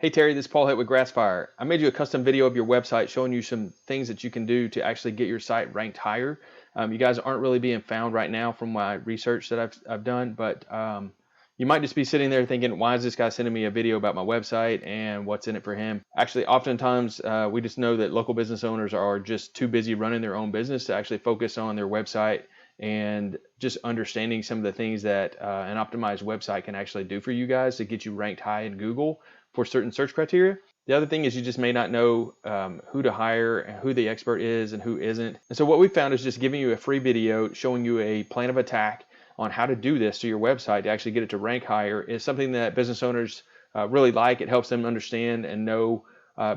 Hey Terry, this is Paul Hitt with Grassfire. I made you a custom video of your website showing you some things that you can do to actually get your site ranked higher. You guys aren't really being found right now from my research that I've done, but you might just be sitting there thinking, why is this guy sending me a video about my website and what's in it for him? Actually, oftentimes we just know that local business owners are just too busy running their own business to actually focus on their website and just understanding some of the things that an optimized website can actually do for you guys to get you ranked high in Google for certain search criteria. The other thing is you just may not know who to hire and who the expert is and who isn't. And so what we found is just giving you a free video showing you a plan of attack on how to do this to your website to actually get it to rank higher is something that business owners really like. It helps them understand and know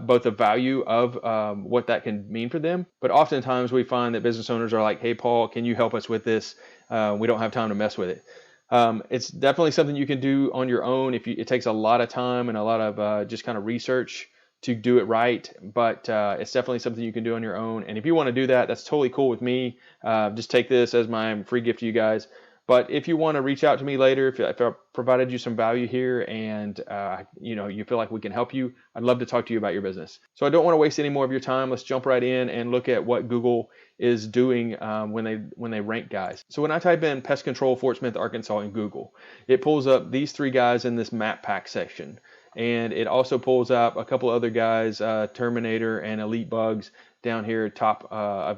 both the value of what that can mean for them. But oftentimes we find that business owners are like, hey, Paul, can you help us with this? We don't have time to mess with it. It's definitely something you can do on your own. It takes a lot of time and a lot of just kind of research to do it right, but it's definitely something you can do on your own. And if you want to do that, that's totally cool with me. Just take this as my free gift to you guys. But if you want to reach out to me later, if I provided you some value here and you feel like we can help you, I'd love to talk to you about your business. So I don't want to waste any more of your time. Let's jump right in and look at what Google is doing when they rank guys. So when I type in pest control Fort Smith, Arkansas in Google, it pulls up these three guys in this map pack section. And it also pulls up a couple other guys, Terminator and Elite Bugs, down here top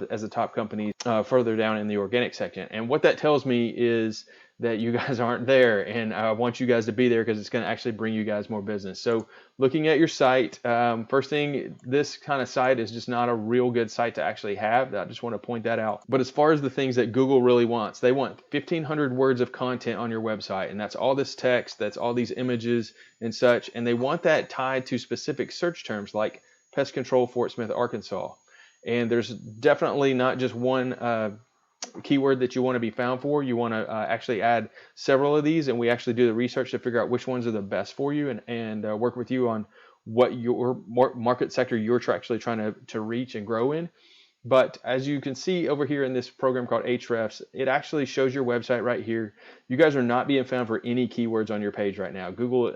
as the top companies further down in the organic section. And what that tells me is that you guys aren't there, and I want you guys to be there because it's going to actually bring you guys more business. So looking at your site, first thing, this kind of site is just not a real good site to actually have. I just want to point that out. But as far as the things that Google really wants, they want 1,500 words of content on your website, and that's all this text, that's all these images and such, and they want that tied to specific search terms like pest control Fort Smith, Arkansas. And there's definitely not just one keyword that you want to be found for. You want to actually add several of these, and we actually do the research to figure out which ones are the best for you and work with you on what your market sector you're actually trying to reach and grow in. But as you can see over here in this program called Ahrefs, it actually shows your website right here. You guys are not being found for any keywords on your page right now. Google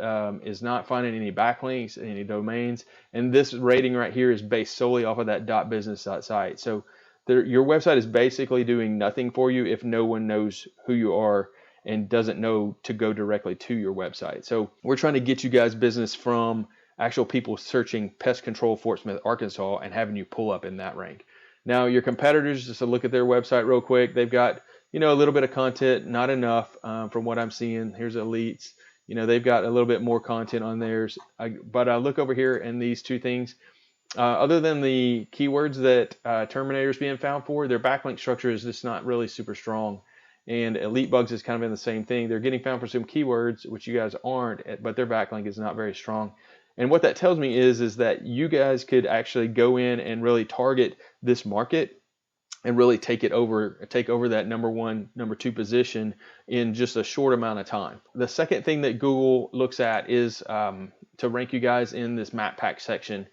is not finding any backlinks, any domains, and this rating right here is based solely off of that .business.site. So your website is basically doing nothing for you if no one knows who you are and doesn't know to go directly to your website. So we're trying to get you guys business from actual people searching pest control Fort Smith, Arkansas, and having you pull up in that rank. Now your competitors, just to look at their website real quick, they've got a little bit of content, not enough from what I'm seeing. Here's Elites, they've got a little bit more content on theirs. But I look over here and these two things, other than the keywords that Terminator is being found for, their backlink structure is just not really super strong. And Elite Bugs is kind of in the same thing. They're getting found for some keywords, which you guys aren't, but their backlink is not very strong. And what that tells me is that you guys could actually go in and really target this market and really take over that number one, number two position in just a short amount of time. The second thing that Google looks at is to rank you guys in this map pack section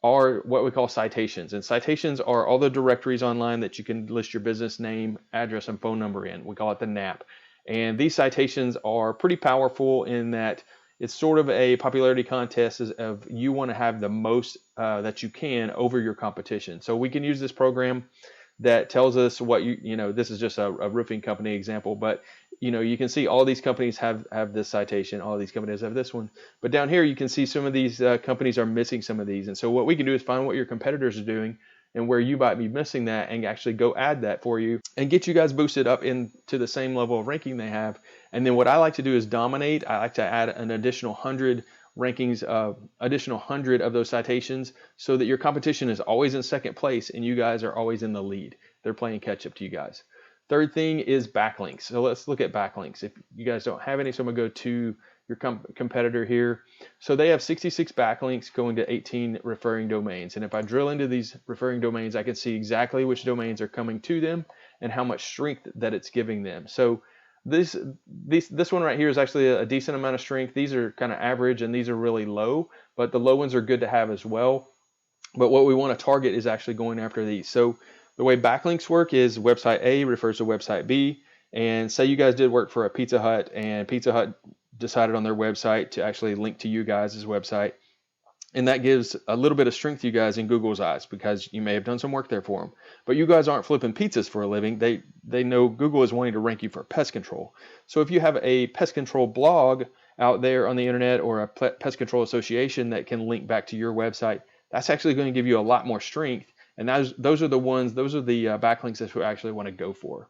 are what we call citations. And citations are all the directories online that you can list your business name, address, and phone number in. We call it the NAP. And these citations are pretty powerful in that it's sort of a popularity contest of you want to have the most that you can over your competition. So we can use this program that tells us what this is just a roofing company example, but you can see all these companies have this citation, all these companies have this one. But down here you can see some of these companies are missing some of these. And so what we can do is find what your competitors are doing and where you might be missing that and actually go add that for you and get you guys boosted up into the same level of ranking they have. And then what I like to do is dominate. I like to add an additional 100 rankings, additional 100 of those citations so that your competition is always in second place and you guys are always in the lead. They're playing catch up to you guys. Third thing is backlinks. So let's look at backlinks. If you guys don't have any, so I'm gonna go to your competitor here. So they have 66 backlinks going to 18 referring domains. And if I drill into these referring domains, I can see exactly which domains are coming to them and how much strength that it's giving them. So this one right here is actually a decent amount of strength. These are kind of average and these are really low, but the low ones are good to have as well. But what we want to target is actually going after these. So the way backlinks work is website A refers to website B. And say you guys did work for a Pizza Hut and Pizza Hut decided on their website to actually link to you guys' website. And that gives a little bit of strength to you guys in Google's eyes because you may have done some work there for them. But you guys aren't flipping pizzas for a living. They know Google is wanting to rank you for pest control. So if you have a pest control blog out there on the internet or a pest control association that can link back to your website, that's actually going to give you a lot more strength. And those are the backlinks that you actually want to go for.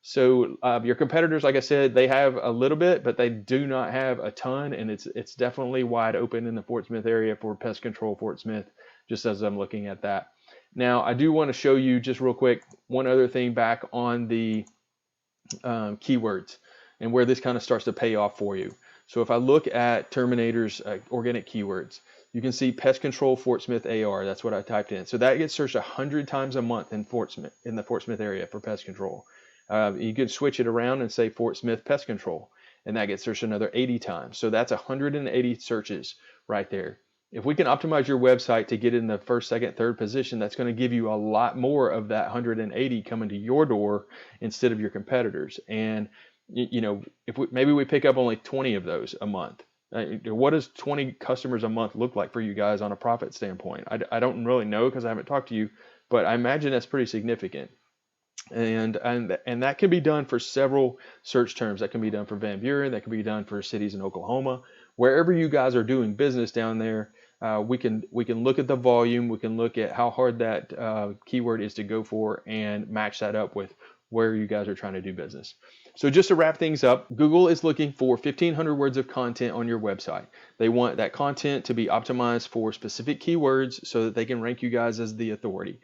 So your competitors, like I said, they have a little bit, but they do not have a ton, and it's definitely wide open in the Fort Smith area for pest control Fort Smith, just as I'm looking at that. Now, I do want to show you just real quick one other thing back on the keywords and where this kind of starts to pay off for you. So if I look at Terminator's organic keywords, you can see pest control Fort Smith AR. That's what I typed in. So that gets searched 100 times a month in the Fort Smith area for pest control. You could switch it around and say Fort Smith Pest Control, and that gets searched another 80 times. So that's 180 searches right there. If we can optimize your website to get in the first, second, third position, that's going to give you a lot more of that 180 coming to your door instead of your competitors. And if maybe we pick up only 20 of those a month. What does 20 customers a month look like for you guys on a profit standpoint? I don't really know because I haven't talked to you, but I imagine that's pretty significant. And that can be done for several search terms. That can be done for Van Buren. That can be done for cities in Oklahoma. Wherever you guys are doing business down there, we can look at the volume. We can look at how hard that keyword is to go for and match that up with where you guys are trying to do business. So just to wrap things up, Google is looking for 1,500 words of content on your website. They want that content to be optimized for specific keywords so that they can rank you guys as the authority.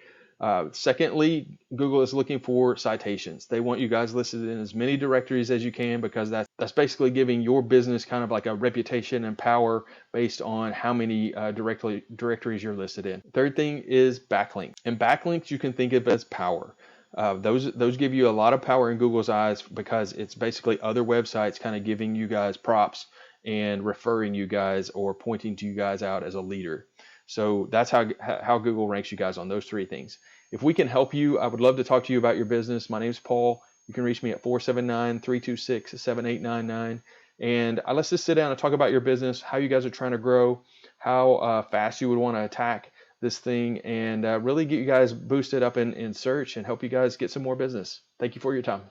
Secondly, Google is looking for citations. They want you guys listed in as many directories as you can because that's basically giving your business kind of like a reputation and power based on how many directories you're listed in. Third thing is backlinks. And backlinks you can think of as power. Those give you a lot of power in Google's eyes because it's basically other websites kind of giving you guys props and referring you guys or pointing to you guys out as a leader. So that's how Google ranks you guys on those three things. If we can help you, I would love to talk to you about your business. My name is Paul. You can reach me at 479-326-7899. And let's just sit down and talk about your business, how you guys are trying to grow, how fast you would want to attack this thing, and really get you guys boosted up in search and help you guys get some more business. Thank you for your time.